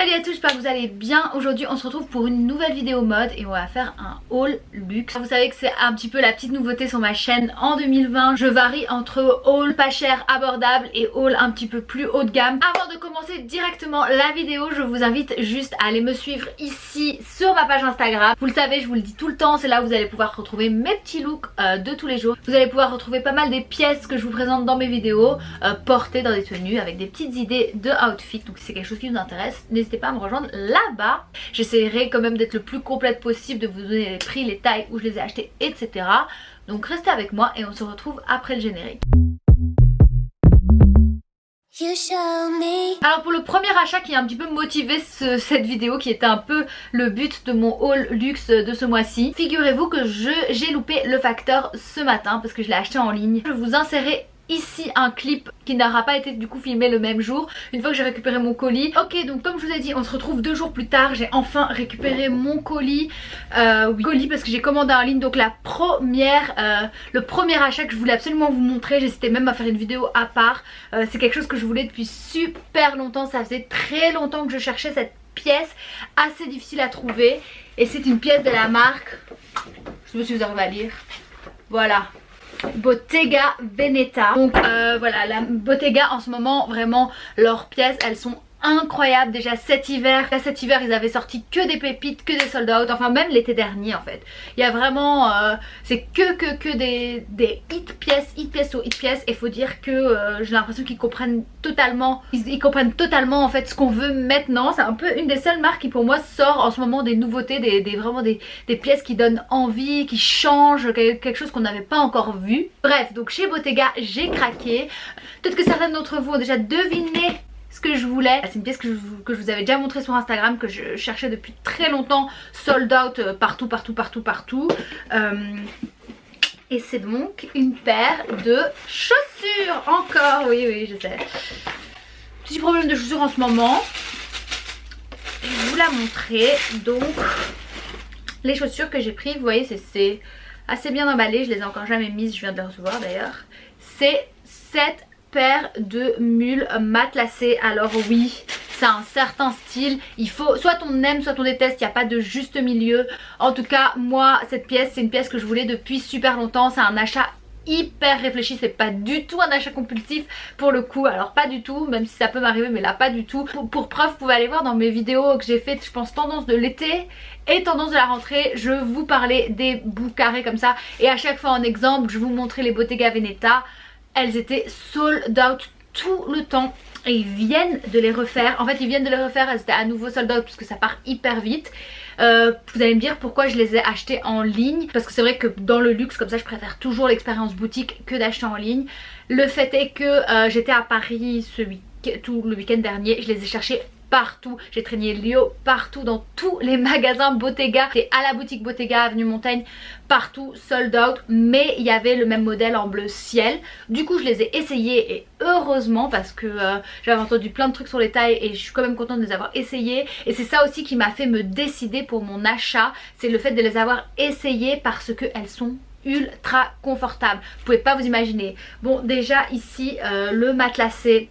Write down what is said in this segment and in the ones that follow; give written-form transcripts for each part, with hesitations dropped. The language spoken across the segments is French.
Salut à tous, j'espère que vous allez bien. Aujourd'hui on se retrouve pour une nouvelle vidéo mode et on va faire un haul luxe. Vous savez que c'est un petit peu la petite nouveauté sur ma chaîne en 2020. Je varie entre haul pas cher abordable et haul un petit peu plus haut de gamme. Avant de commencer directement la vidéo, je vous invite juste à aller me suivre ici sur ma page Instagram. Vous le savez, je vous le dis tout le temps, c'est là où vous allez pouvoir retrouver mes petits looks de tous les jours. Vous allez pouvoir retrouver pas mal des pièces que je vous présente dans mes vidéos portées dans des tenues avec des petites idées de outfit. Donc si c'est quelque chose qui vous intéresse, n'hésitez pas à me rejoindre là-bas. J'essaierai quand même d'être le plus complète possible, de vous donner les prix, les tailles, où je les ai achetés, etc. Donc restez avec moi et on se retrouve après le générique. Alors pour le premier achat qui a un petit peu motivé cette vidéo, qui était un peu le but de mon haul luxe de ce mois-ci, figurez-vous que j'ai loupé le facteur ce matin parce que je l'ai acheté en ligne. Je vais vous insérer ici un clip qui n'aura pas été du coup filmé le même jour, une fois que j'ai récupéré mon colis. Ok, donc comme je vous ai dit, on se retrouve 2 jours plus tard. J'ai enfin récupéré mon colis, colis parce que j'ai commandé en ligne. Donc le premier achat que je voulais absolument vous montrer, j'hésitais même à faire une vidéo à part. C'est quelque chose que je voulais depuis super longtemps. Ça faisait très longtemps que je cherchais cette pièce assez difficile à trouver, et c'est une pièce de la marque, je sais pas si vous arrivez à lire, voilà, Bottega Veneta. Donc voilà, la Bottega en ce moment, vraiment leurs pièces elles sont incroyables. Déjà cet hiver ils avaient sorti que des pépites, que des sold out, enfin même l'été dernier en fait. Il y a vraiment c'est que des hit pièces sur hit pièces, et faut dire que j'ai l'impression qu'ils comprennent totalement, ils comprennent totalement en fait ce qu'on veut maintenant. C'est un peu une des seules marques qui pour moi sort en ce moment des nouveautés, vraiment des pièces qui donnent envie, qui changent, quelque chose qu'on n'avait pas encore vu. Bref, donc chez Bottega j'ai craqué. Peut-être que certains d'entre vous ont déjà deviné ce que je voulais. C'est une pièce que je vous avais déjà montré sur Instagram, que je cherchais depuis très longtemps, sold out partout. Et c'est donc une paire de chaussures. Encore, oui je sais. Petit problème de chaussures en ce moment. Je vais vous la montrer. Donc les chaussures que j'ai prises, vous voyez, c'est assez bien emballé. Je les ai encore jamais mises, je viens de les recevoir d'ailleurs. C'est cette paire de mules matelassées. Alors oui, c'est un certain style, il faut soit on aime soit on déteste, il n'y a pas de juste milieu. En tout cas moi cette pièce, c'est une pièce que je voulais depuis super longtemps. C'est un achat hyper réfléchi, c'est pas du tout un achat compulsif pour le coup. Alors pas du tout, même si ça peut m'arriver, mais là pas du tout. Pour preuve, vous pouvez aller voir dans mes vidéos que j'ai faites, je pense tendance de l'été et tendance de la rentrée, je vous parlais des bouts carrés comme ça, et à chaque fois en exemple je vous montrais les Bottega Veneta. Elles étaient sold out tout le temps et ils viennent de les refaire. En fait ils viennent de les refaire, elles étaient à nouveau sold out parce que ça part hyper vite. Vous allez me dire pourquoi je les ai achetées en ligne, parce que c'est vrai que dans le luxe comme ça je préfère toujours l'expérience boutique que d'acheter en ligne. Le fait est que j'étais à Paris tout le week-end dernier, je les ai cherchées partout, j'ai traîné Lio partout, dans tous les magasins Bottega, et à la boutique Bottega avenue Montaigne, partout sold out, mais il y avait le même modèle en bleu ciel. Du coup je les ai essayés, et heureusement, parce que j'avais entendu plein de trucs sur les tailles et je suis quand même contente de les avoir essayés. Et c'est ça aussi qui m'a fait me décider pour mon achat, c'est le fait de les avoir essayées, parce qu'elles sont ultra confortables. Vous pouvez pas vous imaginer. Bon, déjà ici le matelassé,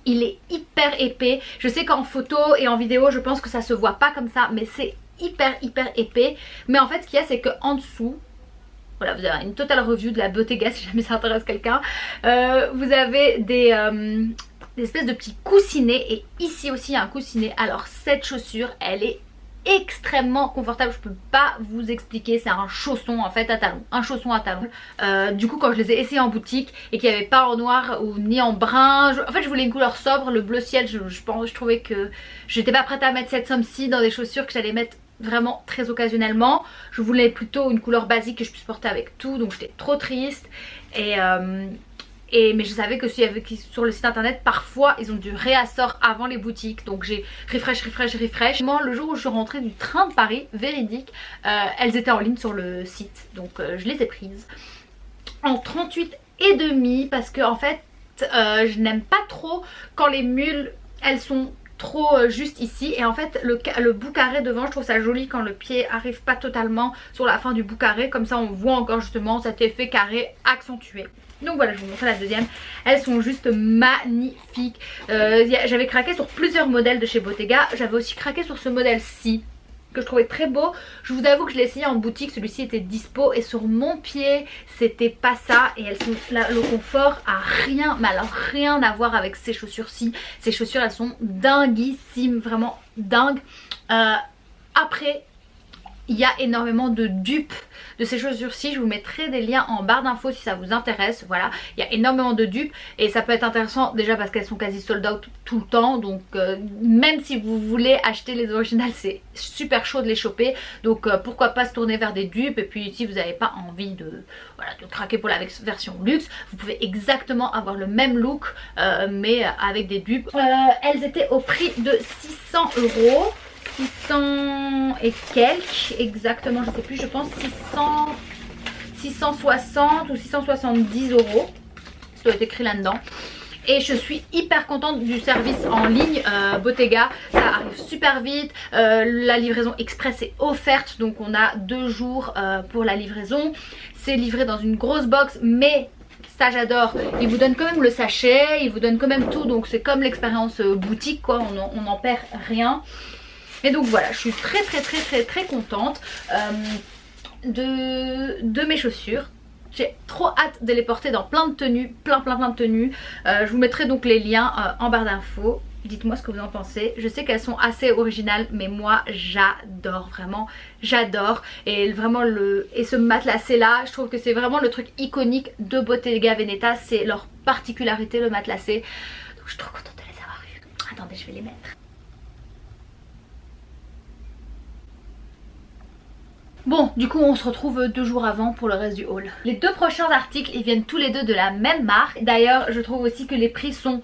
il est hyper épais. Je sais qu'en photo et en vidéo je pense que ça se voit pas comme ça, mais c'est hyper épais. Mais en fait ce qu'il y a, c'est que en dessous, voilà, vous avez une totale review de la Bottega si jamais ça intéresse quelqu'un. Vous avez des espèces de petits coussinets, et ici aussi il y a un coussinet. Alors cette chaussure, elle est extrêmement confortable, je peux pas vous expliquer. C'est un chausson en fait à talons, un chausson à talons. Du coup quand je les ai essayés en boutique et qu'il n'y avait pas en noir ou ni en brun, en fait je voulais une couleur sobre, le bleu ciel. Je trouvais que j'étais pas prête à mettre cette somme-ci dans des chaussures que j'allais mettre vraiment très occasionnellement. Je voulais plutôt une couleur basique que je puisse porter avec tout, donc j'étais trop triste. Mais je savais que sur le site internet parfois ils ont du réassort avant les boutiques, donc j'ai refresh. Le jour où je suis rentrée du train de Paris, véridique, elles étaient en ligne sur le site, donc je les ai prises en 38,5 parce que en fait je n'aime pas trop quand les mules elles sont trop juste ici, et en fait le bout carré devant, je trouve ça joli quand le pied arrive pas totalement sur la fin du bout carré, comme ça on voit encore justement cet effet carré accentué. Donc voilà, je vous montre la deuxième. Elles sont juste magnifiques. J'avais craqué sur plusieurs modèles de chez Bottega. J'avais aussi craqué sur ce modèle-ci que je trouvais très beau. Je vous avoue que je l'ai essayé en boutique, celui-ci était dispo et sur mon pied c'était pas ça. Et elles sont là, le confort a rien, mais alors rien à voir avec ces chaussures-ci. Ces chaussures elles sont dinguissimes, vraiment dingues. Après il y a énormément de dupes de ces chaussures-ci. Je vous mettrai des liens en barre d'infos si ça vous intéresse. Voilà, il y a énormément de dupes et ça peut être intéressant déjà parce qu'elles sont quasi sold out tout le temps. Donc même si vous voulez acheter les originales, c'est super chaud de les choper. Donc pourquoi pas se tourner vers des dupes. Et puis si vous n'avez pas envie de, voilà, de craquer pour la version luxe, vous pouvez exactement avoir le même look mais avec des dupes. Elles étaient au prix de 600 €. 600 et quelques exactement, je sais plus, je pense 660 ou 670 €. Ça doit être écrit là-dedans. Et je suis hyper contente du service en ligne Bottega, ça arrive super vite, la livraison express est offerte, donc on a 2 jours pour la livraison. C'est livré dans une grosse box, mais ça j'adore, ils vous donnent quand même le sachet, ils vous donnent quand même tout, donc c'est comme l'expérience boutique quoi, on n'en perd rien. Et donc voilà, je suis très contente de mes chaussures. J'ai trop hâte de les porter dans plein de tenues, plein de tenues. Je vous mettrai donc les liens en barre d'infos. Dites-moi ce que vous en pensez. Je sais qu'elles sont assez originales, mais moi j'adore, vraiment j'adore. Et vraiment ce matelassé là, je trouve que c'est vraiment le truc iconique de Bottega Veneta. C'est leur particularité, le matelassé. Donc je suis trop contente de les avoir eus. Attendez, je vais les mettre. Bon, du coup on se retrouve 2 jours avant pour le reste du haul. Les 2 prochains articles, ils viennent tous les deux de la même marque. D'ailleurs, je trouve aussi que les prix sont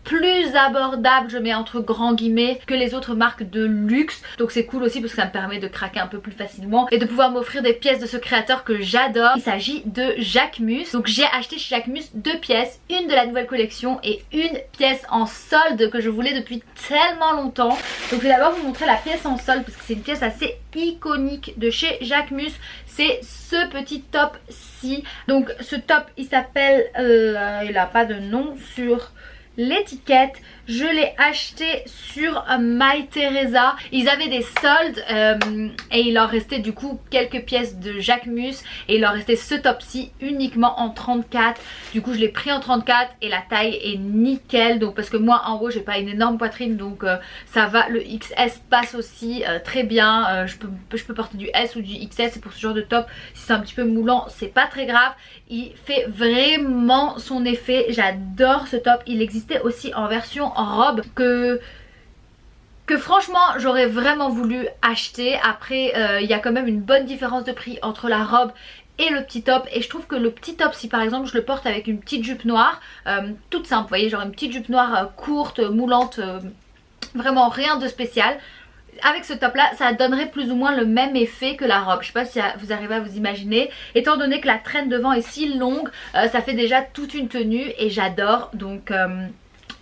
plus abordable, je mets entre grands guillemets, que les autres marques de luxe. Donc c'est cool aussi parce que ça me permet de craquer un peu plus facilement et de pouvoir m'offrir des pièces de ce créateur que j'adore. Il s'agit de Jacquemus. Donc j'ai acheté chez Jacquemus 2 pièces, une de la nouvelle collection et une pièce en solde que je voulais depuis tellement longtemps. Donc je vais d'abord vous montrer la pièce en solde parce que c'est une pièce assez iconique de chez Jacquemus. C'est ce petit top-ci. Donc ce top il s'appelle, il a pas de nom sur l'étiquette. Je l'ai acheté sur My Teresa. Ils avaient des soldes et il leur restait du coup quelques pièces de Jacquemus et il leur restait ce top-ci uniquement en 34. Du coup je l'ai pris en 34 et la taille est nickel. Donc parce que moi en haut j'ai pas une énorme poitrine, donc ça va, le XS passe aussi très bien. Je peux porter du S ou du XS et pour ce genre de top, si c'est un petit peu moulant c'est pas très grave. Il fait vraiment son effet, j'adore ce top. Il existait aussi en version robe que franchement j'aurais vraiment voulu acheter. Après il y a quand même une bonne différence de prix entre la robe et le petit top, et je trouve que le petit top, si par exemple je le porte avec une petite jupe noire toute simple, vous voyez, genre une petite jupe noire courte, moulante, vraiment rien de spécial, avec ce top là ça donnerait plus ou moins le même effet que la robe. Je sais pas si vous arrivez à vous imaginer, étant donné que la traîne devant est si longue, ça fait déjà toute une tenue et j'adore. Donc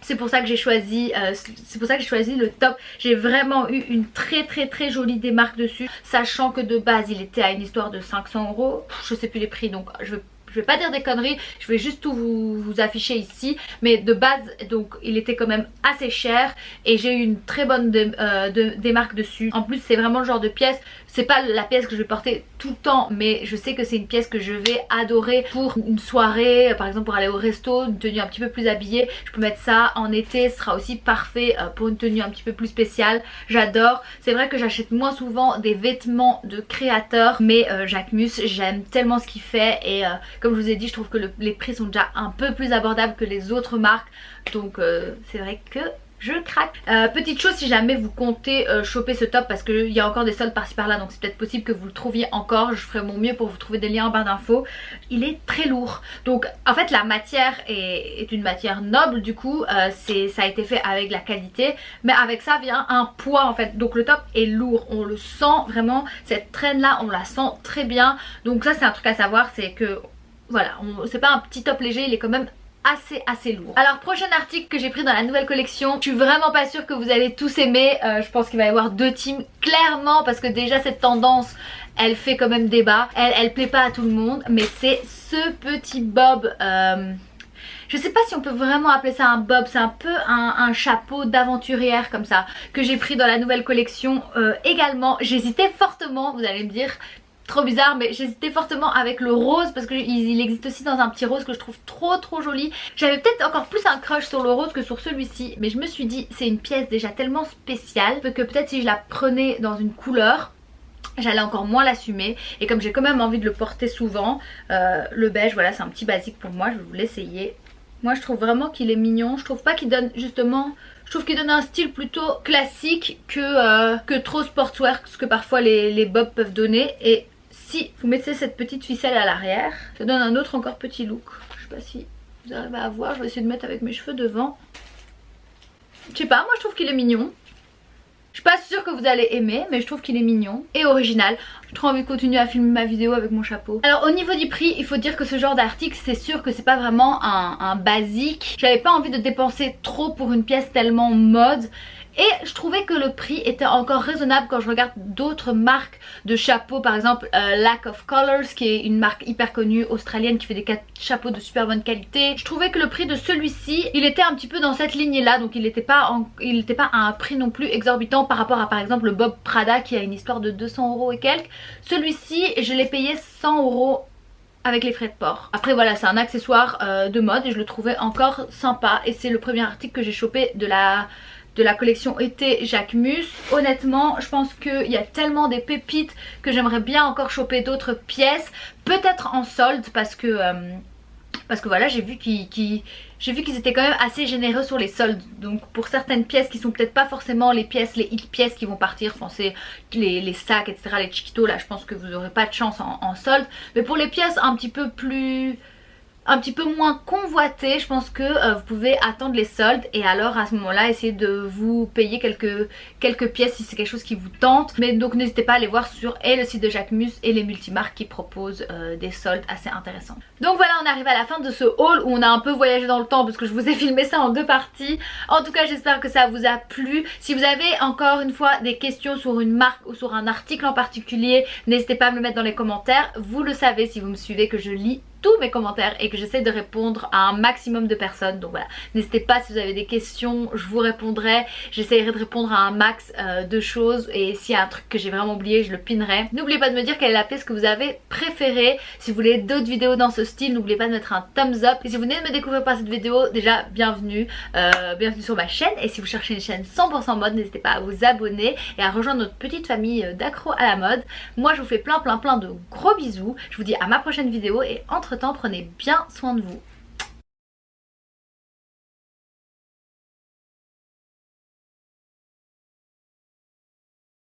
c'est pour ça que j'ai choisi le top. J'ai vraiment eu une très jolie démarque dessus, sachant que de base il était à une histoire de 500 €. Je sais plus les prix, donc je vais pas dire des conneries, je vais juste tout vous afficher ici. Mais de base donc il était quand même assez cher et j'ai eu une très bonne démarque dessus. En plus c'est vraiment le genre de pièce, c'est pas la pièce que je vais porter tout le temps, mais je sais que c'est une pièce que je vais adorer pour une soirée, par exemple pour aller au resto, une tenue un petit peu plus habillée. Je peux mettre ça en été, ce sera aussi parfait pour une tenue un petit peu plus spéciale. J'adore. C'est vrai que j'achète moins souvent des vêtements de créateurs, mais Jacquemus, j'aime tellement ce qu'il fait et comme je vous ai dit, je trouve que les prix sont déjà un peu plus abordables que les autres marques. Donc c'est vrai que je craque. Petite chose, si jamais vous comptez choper ce top, parce qu'il y a encore des soldes par-ci par-là, donc c'est peut-être possible que vous le trouviez encore, je ferai mon mieux pour vous trouver des liens en barre d'infos. Il est très lourd, donc en fait la matière est une matière noble, du coup ça a été fait avec la qualité, mais avec ça vient un poids en fait. Donc le top est lourd, on le sent vraiment, cette traîne là on la sent très bien. Donc ça c'est un truc à savoir, c'est que voilà, c'est pas un petit top léger, il est quand même assez lourd. Alors prochain article que j'ai pris dans la nouvelle collection, je suis vraiment pas sûre que vous allez tous aimer. Je pense qu'il va y avoir 2 teams clairement, parce que déjà cette tendance elle fait quand même débat, elle plaît pas à tout le monde, mais c'est ce petit bob, je sais pas si on peut vraiment appeler ça un bob, c'est un peu un chapeau d'aventurière comme ça, que j'ai pris dans la nouvelle collection également. J'hésitais fortement, vous allez me dire, trop bizarre, mais j'hésitais fortement avec le rose parce qu'il existe aussi dans un petit rose que je trouve trop joli. J'avais peut-être encore plus un crush sur le rose que sur celui-ci, mais je me suis dit c'est une pièce déjà tellement spéciale que peut-être si je la prenais dans une couleur j'allais encore moins l'assumer, et comme j'ai quand même envie de le porter souvent, le beige, voilà, c'est un petit basique pour moi, je vais vous l'essayer. Moi je trouve vraiment qu'il est mignon, je trouve pas qu'il donne justement, je trouve qu'il donne un style plutôt classique que trop sportswear, ce que parfois les bobs peuvent donner. Et si vous mettez cette petite ficelle à l'arrière, ça donne un autre encore petit look. Je sais pas si vous arrivez à voir, je vais essayer de mettre avec mes cheveux devant. Je sais pas, moi je trouve qu'il est mignon. Je suis pas sûre que vous allez aimer, mais je trouve qu'il est mignon et original. J'ai trop envie de continuer à filmer ma vidéo avec mon chapeau. Alors au niveau du prix, il faut dire que ce genre d'article, c'est sûr que c'est pas vraiment un basique. J'avais pas envie de dépenser trop pour une pièce tellement mode. Et je trouvais que le prix était encore raisonnable quand je regarde d'autres marques de chapeaux, par exemple Lack of Colors, qui est une marque hyper connue australienne qui fait des chapeaux de super bonne qualité. Je trouvais que le prix de celui-ci, il était un petit peu dans cette lignée là, donc il n'était pas à un prix non plus exorbitant par rapport à par exemple le Bob Prada qui a une histoire de 200 € et quelques. Celui-ci je l'ai payé 100 € avec les frais de port. Après voilà, c'est un accessoire de mode et je le trouvais encore sympa, et c'est le premier article que j'ai chopé de la collection été Jacquemus. Honnêtement je pense qu'il y a tellement des pépites que j'aimerais bien encore choper d'autres pièces, peut-être en solde parce que voilà, j'ai vu qu'ils étaient quand même assez généreux sur les soldes. Donc pour certaines pièces qui sont peut-être pas forcément les hit pièces qui vont partir, enfin c'est les sacs etc, les chiquitos là, je pense que vous n'aurez pas de chance en solde. Mais pour les pièces un petit peu moins convoité, je pense que vous pouvez attendre les soldes et alors à ce moment là essayer de vous payer quelques pièces si c'est quelque chose qui vous tente. Mais donc n'hésitez pas à aller voir sur le site de Jacquemus et les multimarques qui proposent des soldes assez intéressants. Donc voilà, on arrive à la fin de ce haul où on a un peu voyagé dans le temps parce que je vous ai filmé ça en deux parties. En tout cas j'espère que ça vous a plu. Si vous avez encore une fois des questions sur une marque ou sur un article en particulier, n'hésitez pas à me le mettre dans les commentaires. Vous le savez si vous me suivez que je lis tous mes commentaires et que j'essaie de répondre à un maximum de personnes. Donc voilà, n'hésitez pas si vous avez des questions, je vous répondrai. J'essaierai de répondre à un max de choses, et s'il y a un truc que j'ai vraiment oublié, je le pinerai. N'oubliez pas de me dire quelle est la pièce que vous avez préférée. Si vous voulez d'autres vidéos dans ce style, n'oubliez pas de mettre un thumbs up. Et si vous venez de me découvrir par cette vidéo, déjà bienvenue, bienvenue sur ma chaîne. Et si vous cherchez une chaîne 100% mode, n'hésitez pas à vous abonner et à rejoindre notre petite famille d'accros à la mode. Moi je vous fais plein de gros bisous. Je vous dis à ma prochaine vidéo et entre temps prenez bien soin de vous.